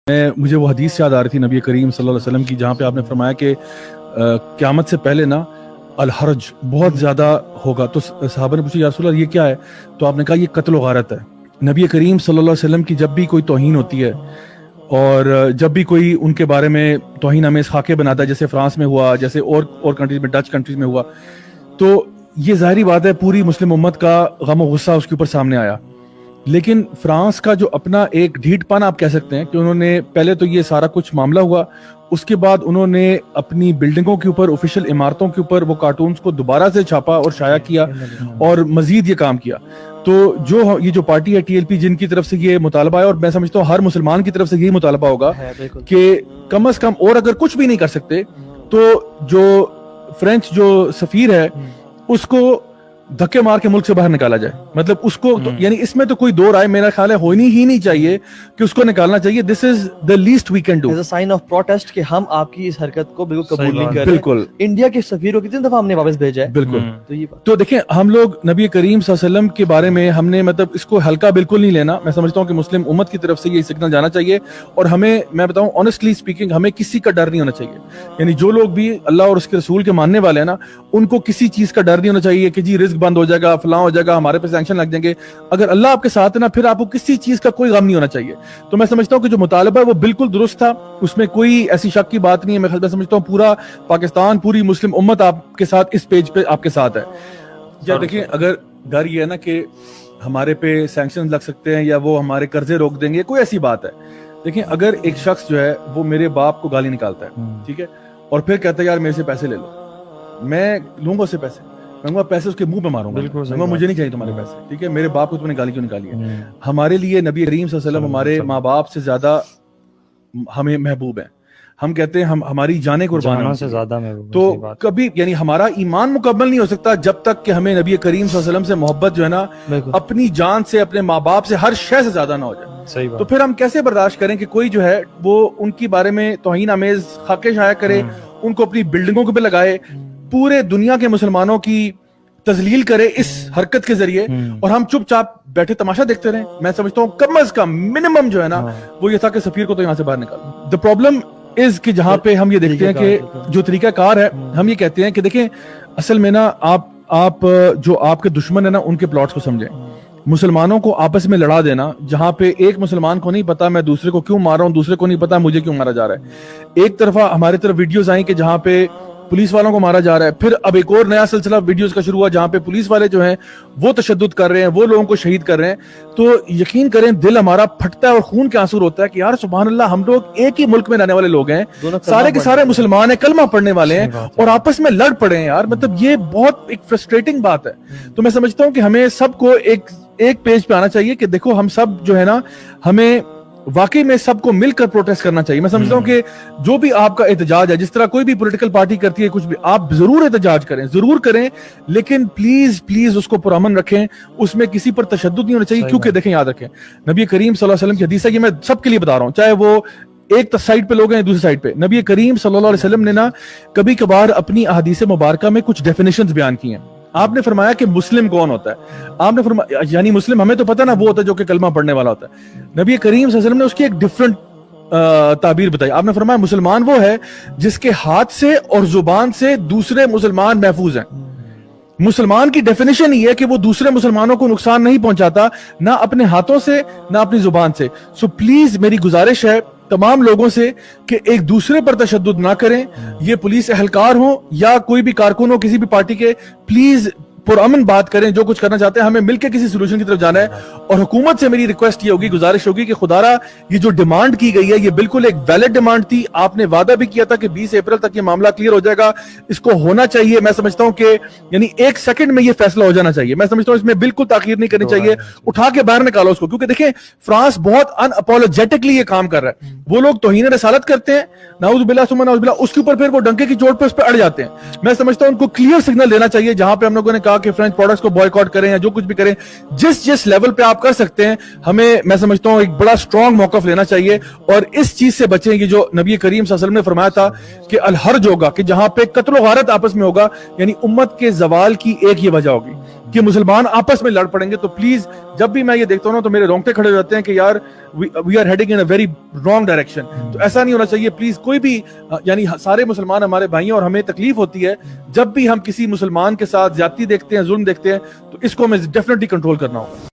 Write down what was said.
مجھے وہ حدیث یاد آ رہی تھی نبی کریم صلی اللہ علیہ وسلم کی، جہاں پہ آپ نے فرمایا کہ قیامت سے پہلے نا الحرج بہت زیادہ ہوگا. تو صحابہ نے پوچھا یا رسول اللہ یہ کیا ہے؟ تو آپ نے کہا یہ قتل و غارت ہے. نبی کریم صلی اللہ علیہ وسلم کی جب بھی کوئی توہین ہوتی ہے اور جب بھی کوئی ان کے بارے میں توہین امیز خاکے بناتا ہے، جیسے فرانس میں ہوا، جیسے اور کنٹریز میں، ڈچ کنٹریز میں ہوا، تو یہ ظاہری بات ہے پوری مسلم امت کا غم و غصہ اس کے اوپر سامنے آیا. لیکن فرانس کا جو اپنا ایک ڈھیٹ پن آپ کہہ سکتے ہیں کہ انہوں نے پہلے تو یہ سارا کچھ معاملہ ہوا، اس کے بعد انہوں نے اپنی بلڈنگوں کے اوپر، آفیشیل عمارتوں کے اوپر وہ کارٹونز کو دوبارہ سے چھاپا اور شائع کیا اور مزید یہ کام کیا. تو یہ جو پارٹی ہے ٹی ایل پی، جن کی طرف سے یہ مطالبہ ہے، اور میں سمجھتا ہوں ہر مسلمان کی طرف سے یہی مطالبہ ہوگا کہ کم از کم، اور اگر کچھ بھی نہیں کر سکتے تو جو فرینچ جو سفیر ہے اس کو دھکے مار کے ملک سے باہر نکالا جائے. مطلب اس کو یعنی اس میں تو کوئی دو رائے میرا خیال ہے ہونی ہی نہیں چاہیے کہ اس کو نکالنا چاہیے. This is the least we can do as a sign of protest کہ ہم آپ کی اس حرکت کو بالکل قبول نہیں کر رہے. بالکل. انڈیا کے سفیر کو کتنی دفعہ ہم نے واپس بھیجا ہے. بالکل. تو دیکھیں ہم لوگ نبی کریم صلی اللہ علیہ وسلم کے بارے میں ہم نے مطلب اس کو ہلکا بالکل نہیں لینا. میں سمجھتا ہوں کہ مسلم امت کی طرف سے یہ سگنل جانا چاہیے، اور ہمیں، میں بتاؤں آنیسٹلی اسپیکنگ، ہمیں کسی کا ڈر نہیں ہونا چاہیے. یعنی جو لوگ بھی اللہ اور اس کے رسول کے ماننے والے ہیں نا، ان کو کسی چیز کا ڈر نہیں ہونا چاہیے کہ جی رزق بند ہو جائے گا، فلاں ہو جائے گا، ہمارے پہ سینکشن لگ جائیں گے. اگر اللہ آپ کے ساتھ ہے نا، پھر آپ کو کسی چیز کا کوئی غم نہیں ہونا چاہیے. تو میں سمجھتا ہوں کہ جو مطالبہ ہے وہ بالکل درست تھا، اس میں کوئی ایسی شک کی بات نہیں ہے. میں سمجھتا ہوں پورا پاکستان، پوری مسلم امت آپ کے ساتھ اس پیج پہ آپ کے ساتھ ہے. یا دیکھیں اگر ڈر یہ ہے نا کہ ہمارے پہ سینکشن لگ سکتے ہیں یا وہ ہمارے قرضے روک دیں گے، کوئی ایسی بات ہے. دیکھیں اگر ایک شخص جو ہے وہ میرے باپ کو گالی نکالتا ہے، ٹھیک ہے، اور پھر کہتا ہے یار میرے سے پیسے لے لو، میں لوں گا اس سے پیسے، میں کہوں گا پیسے اس کے منہ پہ ماروں گا، مجھے نہیں چاہیے تمہارے پیسے، ٹھیک ہے، میرے باپ کو تم نے گالی کیوں نکالی ہے. ہمارے لیے نبی کریم صلی اللہ علیہ وسلم ہمارے ماں باپ سے زیادہ ہمیں محبوب ہیں. ہم کہتے ہیں ہماری جانیں قربان سے زیادہ محبوب. تو کبھی یعنی ہمارا ایمان مکمل نہیں ہو سکتا جب تک کہ ہمیں نبی کریم صلی اللہ علیہ وسلم سے محبت جو ہے نا اپنی جان سے، اپنے ماں باپ سے، ہر شے سے زیادہ نہ ہو جائے. تو پھر ہم کیسے برداشت کریں کہ کوئی جو ہے وہ ان کی بارے میں توہین آمیز خاکے شائع کرے، ان کو اپنی بلڈنگوں کے پہ لگائے، پورے دنیا کے مسلمانوں کی تذلیل کرے اس حرکت کے ذریعے، اور ہم چپ چاپ بیٹھے تماشا دیکھتے رہیں. میں سمجھتا ہوں کم از کم منیمم جو ہے نا وہ یہ تھا کہ سفیر کو تو یہاں سے باہر نکالو. دا پرابلم از کہ جہاں پہ ہم یہ دیکھتے ہیں کہ جو طریقہ کار ہے، ہم یہ کہتے ہیں کہ دیکھیں اصل میں نا آپ جو آپ کے دشمن ہیں نا ان کے پلاٹس کو سمجھیں. مسلمانوں کو آپس میں لڑا دینا، جہاں پہ ایک مسلمان کو نہیں پتا میں دوسرے کو کیوں مار رہا ہوں، دوسرے کو نہیں پتا مجھے کیوں مارا جا رہا ہے. ایک طرفہ ہماری طرف ویڈیوز آئیں کہ جہاں پہ پولیس والوں کو مارا جا رہا ہے، پھر اب ایک اور نیا سلسلہ ویڈیوز کا شروع ہوا جہاں پہ پولیس والے جو ہیں وہ تشدد کر رہے ہیں، وہ لوگوں کو شہید کر رہے ہیں. تو یقین کریں دل ہمارا پھٹتا ہے اور خون کے آنسو ہوتا ہے کہ یار سبحان اللہ، ہم لوگ ایک ہی ملک میں رہنے والے لوگ ہیں، سارے کے سارے مسلمان ہیں، کلمہ پڑھنے والے ہیں، اور آپس میں لڑ پڑے ہیں یار. مطلب یہ بہت ایک فرسٹریٹنگ بات ہے. تو میں سمجھتا ہوں کہ ہمیں سب کو ایک پیج پہ آنا چاہیے کہ دیکھو ہم سب جو ہے نا، ہمیں واقعی میں سب کو مل کر پروٹیسٹ کرنا چاہیے. میں سمجھتا ہوں کہ جو بھی آپ کا احتجاج ہے، جس طرح کوئی بھی پولیٹیکل پارٹی کرتی ہے کچھ بھی، آپ ضرور احتجاج کریں، ضرور کریں، لیکن پلیز اس کو پرامن رکھیں، اس میں کسی پر تشدد نہیں ہونا چاہیے. کیونکہ دیکھیں یاد رکھیں نبی کریم صلی اللہ علیہ وسلم کی حدیث ہے، یہ میں سب کے لیے بتا رہا ہوں، چاہے وہ ایک سائڈ پہ لوگ ہیں دوسری سائڈ پہ. نبی کریم صلی اللہ علیہ وسلم نے نا کبھی کبھار اپنی احادیث مبارکہ میں کچھ ڈیفینیشنز بیان کی ہیں. آپ نے فرمایا کہ مسلم کون ہوتا ہے، آپ نے فرمایا یعنی مسلم ہمیں تو پتہ نا وہ ہوتا ہے جو کہ کلمہ پڑھنے والا ہوتا ہے. نبی کریم صلی اللہ علیہ وسلم نے اس کی ایک ڈفرنٹ تعبیر بتائی. آپ نے فرمایا مسلمان وہ ہے جس کے ہاتھ سے اور زبان سے دوسرے مسلمان محفوظ ہیں. مسلمان کی ڈیفینیشن یہ ہے کہ وہ دوسرے مسلمانوں کو نقصان نہیں پہنچاتا، نہ اپنے ہاتھوں سے نہ اپنی زبان سے. سو پلیز میری گزارش ہے تمام لوگوں سے کہ ایک دوسرے پر تشدد نہ کریں. یہ پولیس اہلکار ہوں یا کوئی بھی کارکن ہو کسی بھی پارٹی کے، پلیز پرامن بات کریں. جو کچھ کرنا چاہتے ہیں ہمیں مل کے کسی سولوشن کی طرف جانا ہے. اور حکومت سے میری ریکویسٹ یہ ہوگی، گزارش ہوگی کہ خدارا یہ جو ڈیمانڈ کی گئی ہے یہ بالکل ایک ویلڈ ڈیمانڈ تھی. آپ نے وعدہ بھی کیا تھا کہ 20 اپریل تک یہ معاملہ کلیئر ہو جائے گا، اس کو ہونا چاہیے. میں سمجھتا ہوں کہ یعنی ایک سیکنڈ میں یہ فیصلہ ہو جانا چاہیے. میں سمجھتا ہوں اس میں بالکل تاخیر نہیں کرنی چاہیے، اٹھا کے باہر نکالو اس کو. کیونکہ دیکھیں فرانس بہت ان اپولوجیٹکلی یہ کام کر رہا ہے. وہ لوگ توہین رسالت کرتے ہیں، نعوذ باللہ ثم نعوذ باللہ، اس کے اوپر پھر وہ ڈنکے کی چوٹ پہ اس پہ اڑ جاتے ہیں. میں سمجھتا ہوں ان کو کلیئر سگنل دینا چاہیے، جہاں پہ ہم لوگوں نے کہا کہ فرینچ پروڈکٹس کو بوائیکاٹ کریں یا جو کچھ بھی کریں، جس لیول پہ آپ کر سکتے ہیں، ہمیں میں سمجھتا ہوں ایک بڑا اسٹرانگ موقف لینا چاہیے. اور اس چیز سے بچیں کہ جو نبی کریم صلی اللہ علیہ وسلم نے فرمایا تھا کہ الحرج ہوگا، کہ جہاں پہ قتل و غارت آپس میں ہوگا، یعنی امت کے زوال کی ایک یہ وجہ ہوگی. کہ مسلمان آپس میں لڑ پڑیں گے. تو پلیز جب بھی میں یہ دیکھتا ہوں نا تو میرے رونگٹے کھڑے ہو جاتے ہیں کہ یار we are heading in a very wrong direction. تو ایسا نہیں ہونا چاہیے پلیز. کوئی بھی یعنی سارے مسلمان ہمارے بھائی ہیں اور ہمیں تکلیف ہوتی ہے جب بھی ہم کسی مسلمان کے ساتھ زیادتی دیکھتے ہیں, ظلم دیکھتے ہیں, تو اس کو ہمیں ڈیفینیٹلی کنٹرول کرنا ہوگا.